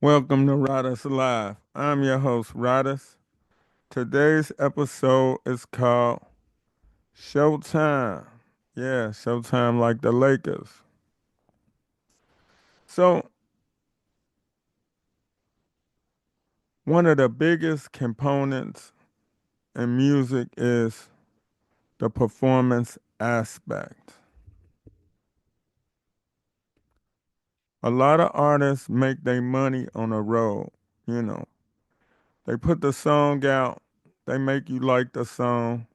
Welcome to Riders Live. I'm your host, Riders. Today's episode is called Showtime. Yeah, Showtime like the Lakers. So, one of the biggest components in music is the performance aspect. A lot of artists make their money on the road. You know, they put the song out, they make you like the song.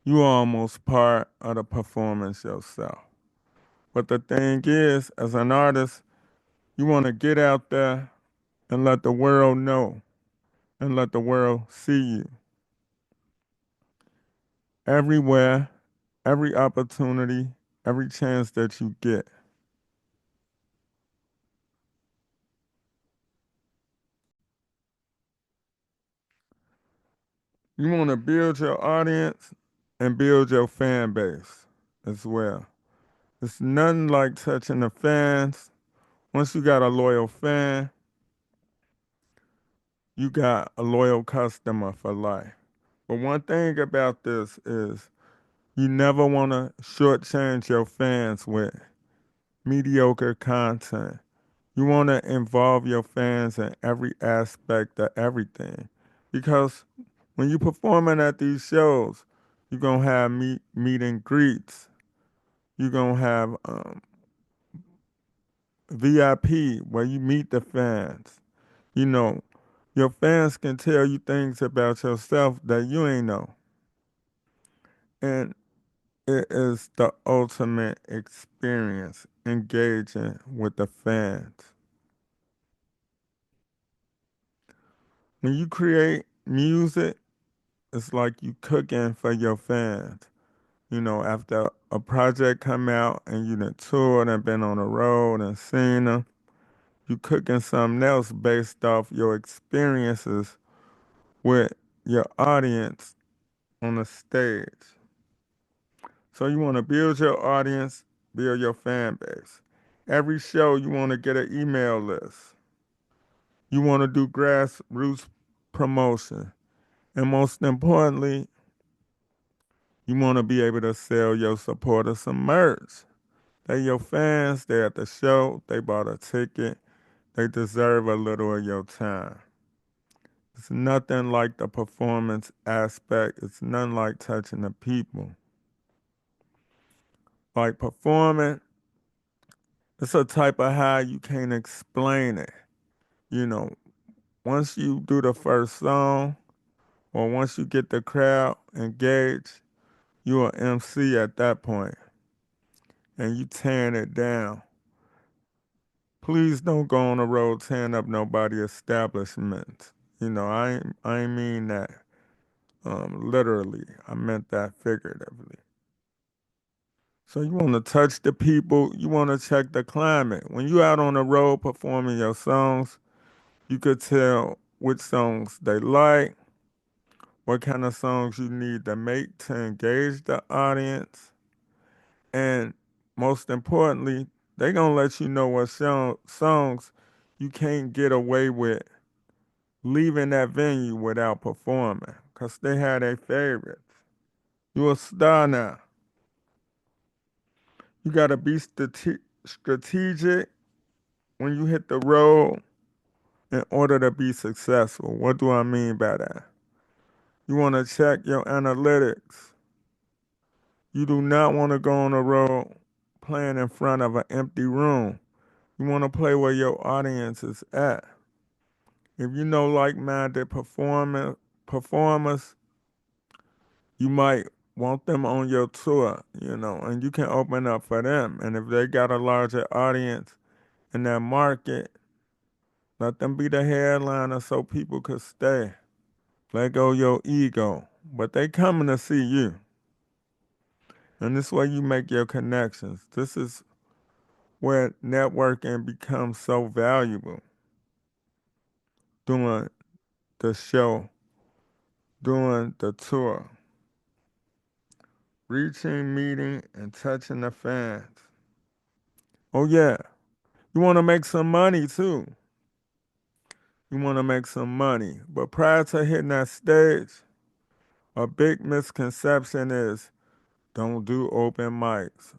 You almost part of the performance yourself. But the thing is, as an artist, you want to get out there and let the world know and let the world see you everywhere, every opportunity, every chance that you get. You want to build your audience and build your fan base as well. It's nothing like touching the fans. Once you got a loyal fan, you got a loyal customer for life. But one thing about this is you never want to shortchange your fans with mediocre content. You want to involve your fans in every aspect of everything. Because when you're performing at these shows, you're going to have meet and greets. You're going to have VIP where you meet the fans. You know, your fans can tell you things about yourself that you ain't know. And it is the ultimate experience engaging with the fans. When you create music, it's like you cooking for your fans. You know, after a project come out and you done toured and been on the road and seen them, you cooking something else based off your experiences with your audience on the stage. So you want to build your audience, build your fan base. Every show you want to get an email list. You want to do grassroots promotion. And most importantly, you want to be able to sell your supporters some merch. They your fans, they at the show, they bought a ticket, they deserve a little of your time. It's nothing like the performance aspect. It's nothing like touching the people. Like performing, it's a type of high you can't explain it. You know, once you do the first song or once you get the crowd engaged, you're an MC at that point and you tearing it down. Please don't go on the road tearing up nobody establishment. You know, I ain't mean that literally. I meant that figuratively. So you want to touch the people. You want to check the climate. When you out on the road performing your songs, you could tell which songs they like, what kind of songs you need to make to engage the audience, and most importantly, they gonna let you know what songs you can't get away with leaving that venue without performing, cause they had their favorites. You a star now. You gotta be strategic when you hit the road in order to be successful. What do I mean by that? You want to check your analytics. You do not want to go on the road playing in front of an empty room. You want to play where your audience is at. If you know like-minded performers, you might want them on your tour, and you can open up for them. And if they got a larger audience in that market, let them be the headliner so people could stay. Let go your ego. But they coming to see you. And this way you make your connections. This is where networking becomes so valuable. Doing the show, doing the tour, reaching, meeting, and touching the fans. Oh yeah, you want to make some money too. You want to make some money. But prior to hitting that stage, a big misconception is don't do open mics,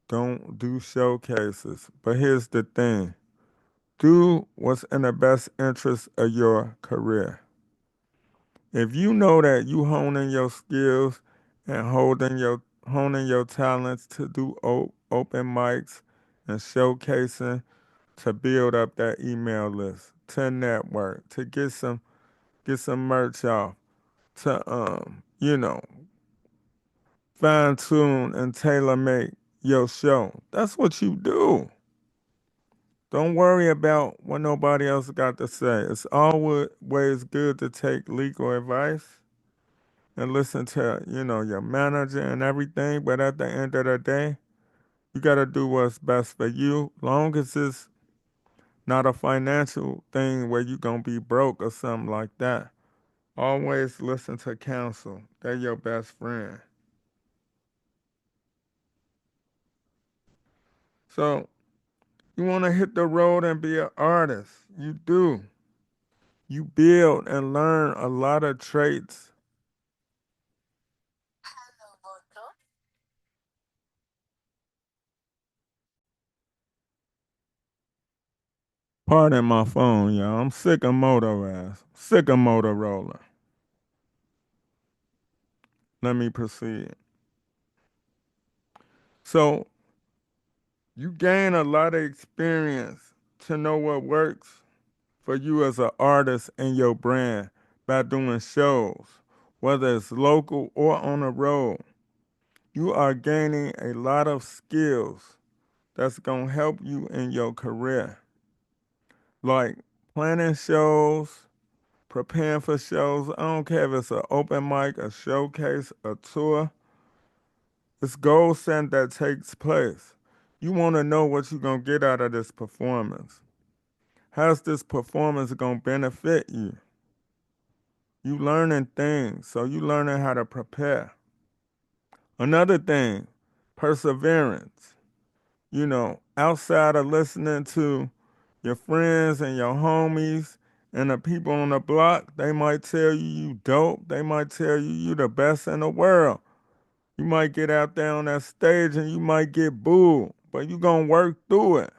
don't do showcases. But here's the thing, do what's in the best interest of your career. If you know that you honing your skills and honing your talents to do open mics and showcasing to build up that email list, to network, to get some merch off, to fine tune and tailor make your show. That's what you do. Don't worry about what nobody else got to say. It's always good to take legal advice and listen to, your manager and everything, but at the end of the day, you got to do what's best for you, long as it's not a financial thing where you're going to be broke or something like that. Always listen to counsel. They're your best friend. So, you want to hit the road and be an artist. You do. You build and learn a lot of traits. Pardon my phone, y'all. I'm sick of Sick of Motorola. Let me proceed. So, you gain a lot of experience to know what works for you as an artist and your brand by doing shows, whether it's local or on the road. You are gaining a lot of skills that's going to help you in your career, like planning shows, preparing for shows. I don't care if it's an open mic, a showcase, a tour. It's goal setting that takes place. You want to know what you're going to get out of this performance. How's this performance going to benefit you? You learning things, so you learning how to prepare. Another thing, perseverance. Outside of listening to your friends and your homies and the people on the block, they might tell you dope. They might tell you the best in the world. You might get out there on that stage and you might get booed, but you gonna work through it.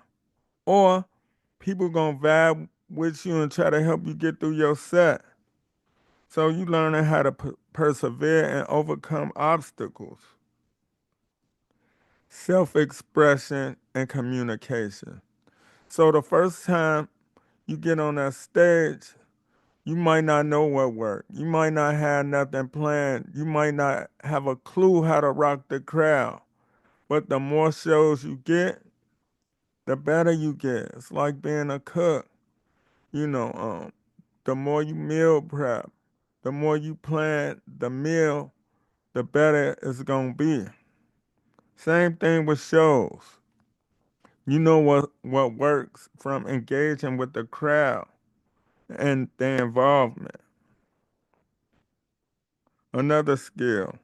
Or people gonna vibe with you and try to help you get through your set. So you learning how to persevere and overcome obstacles. Self-expression and communication. So the first time you get on that stage, you might not know what worked. You might not have nothing planned. You might not have a clue how to rock the crowd. But the more shows you get, the better you get. It's like being a cook. You know, the more you meal prep, the more you plan the meal, the better it's gonna be. Same thing with shows. You know what works from engaging with the crowd and their involvement. Another skill,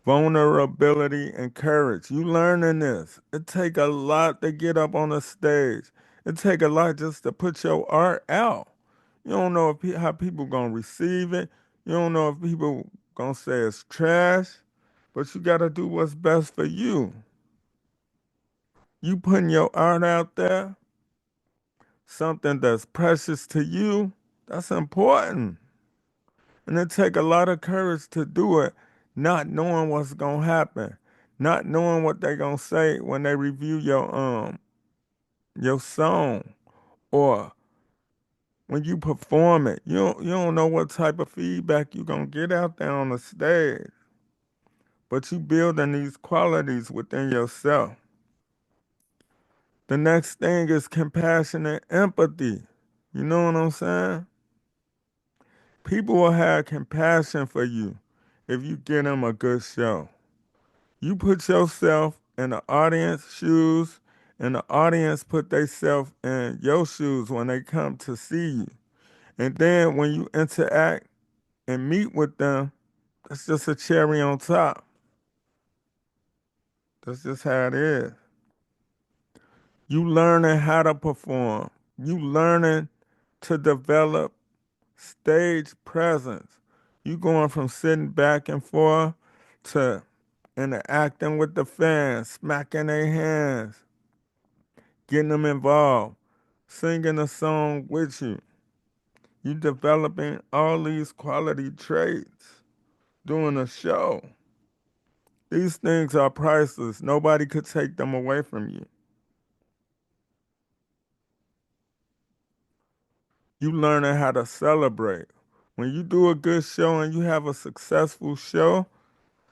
vulnerability and courage. You learning this. It take a lot to get up on a stage. It take a lot just to put your art out. You don't know if how people gonna receive it. You don't know if people gonna say it's trash. But you gotta do what's best for you. You putting your art out there, something that's precious to you. That's important. And it take a lot of courage to do it, not knowing what's gonna happen, not knowing what they gonna say when they review your song or when you perform it. You don't know what type of feedback you gonna get out there on the stage. But you building these qualities within yourself. The next thing is compassion and empathy. You know what I'm saying? People will have compassion for you if you give them a good show. You put yourself in the audience shoes, and the audience put themselves in your shoes when they come to see you. And then when you interact and meet with them, that's just a cherry on top. That's just how it is. You learning how to perform. You learning to develop stage presence. You going from sitting back and forth to interacting with the fans, smacking their hands, getting them involved, singing a song with you. You developing all these quality traits doing a show. These things are priceless. Nobody could take them away from you. You learning how to celebrate. When you do a good show and you have a successful show,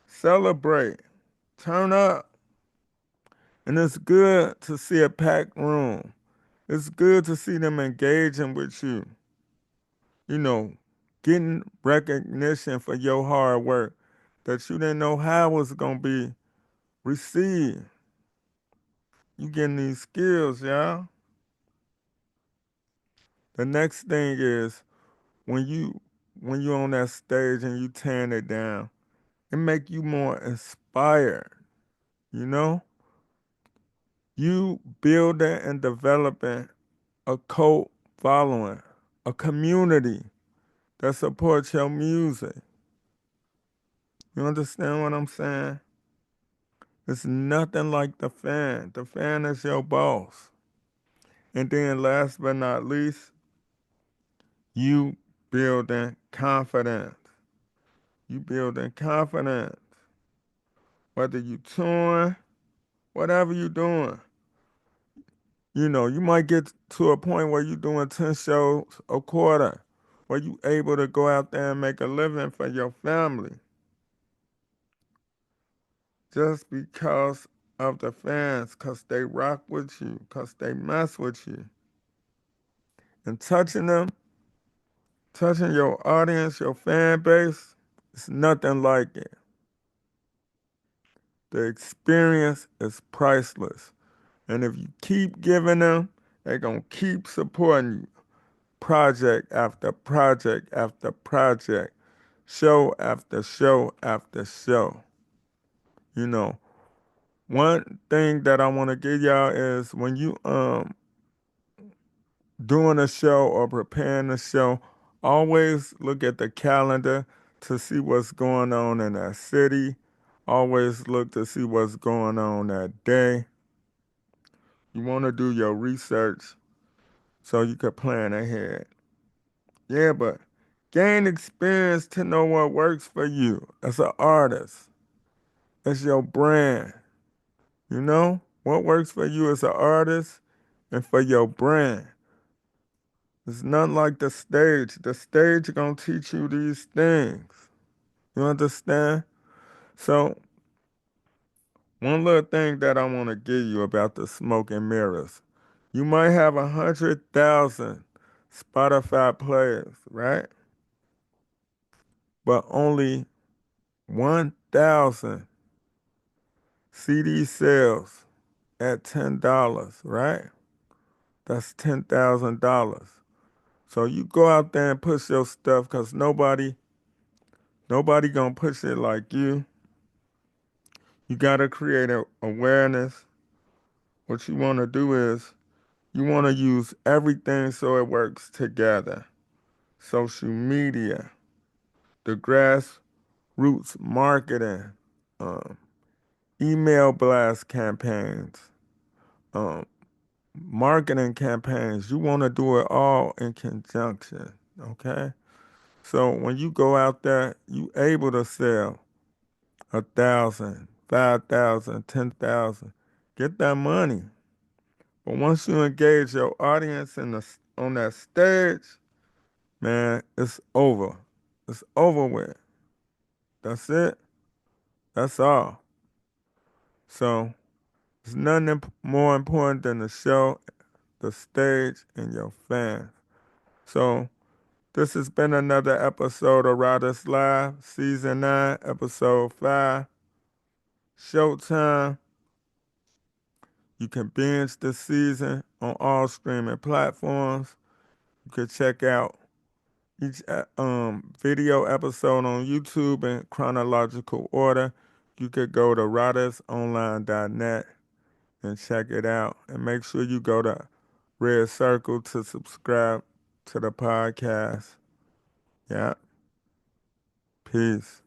celebrate. Turn up. And it's good to see a packed room. It's good to see them engaging with you. You know, getting recognition for your hard work that you didn't know how it was going to be received. You getting these skills, y'all. The next thing is when you on that stage and you tearing it down, it make you more inspired, you know? You building and developing a cult following, a community that supports your music. You understand what I'm saying? It's nothing like the fan. The fan is your boss. And then last but not least, you building confidence. You building confidence. Whether you touring, whatever you doing. You know, you might get to a point where you're doing 10 shows a quarter, where you able to go out there and make a living for your family just because of the fans, because they rock with you, because they mess with you. And touching them, touching your audience, your fan base, it's nothing like it. The experience is priceless. And if you keep giving them, they're going to keep supporting you project after project after project, show after show after show. You know, one thing that I want to give y'all is when you doing a show or preparing a show, always look at the calendar to see what's going on in that city. Always look to see what's going on that day. You want to do your research so you can plan ahead. Yeah, but gain experience to know what works for you as an artist. As your brand. You know? What works for you as an artist and for your brand. It's not like the stage. The stage gonna teach you these things. You understand? So one little thing that I want to give you about the smoke and mirrors. You might have 100,000 Spotify players, right? But only 1,000 CD sales at $10, right? That's $10,000. So you go out there and push your stuff because nobody gonna push it like you. You gotta create awareness. What you wanna do is you wanna use everything so it works together. Social media, the grassroots marketing, um, email blast campaigns, um, marketing campaigns. You wanna do it all in conjunction, okay? So when you go out there, you able to sell 1,000, 5,000, 10,000. Get that money. But once you engage your audience on that stage, man, it's over. It's over with. That's it. That's all. So it's nothing more important than the show, the stage, and your fans. So this has been another episode of Riders Live, Season 9, Episode 5. Showtime. You can binge this season on all streaming platforms. You can check out each video episode on YouTube in chronological order. You could go to ridersonline.net and check it out. And make sure you go to Red Circle to subscribe to the podcast. Yeah. Peace.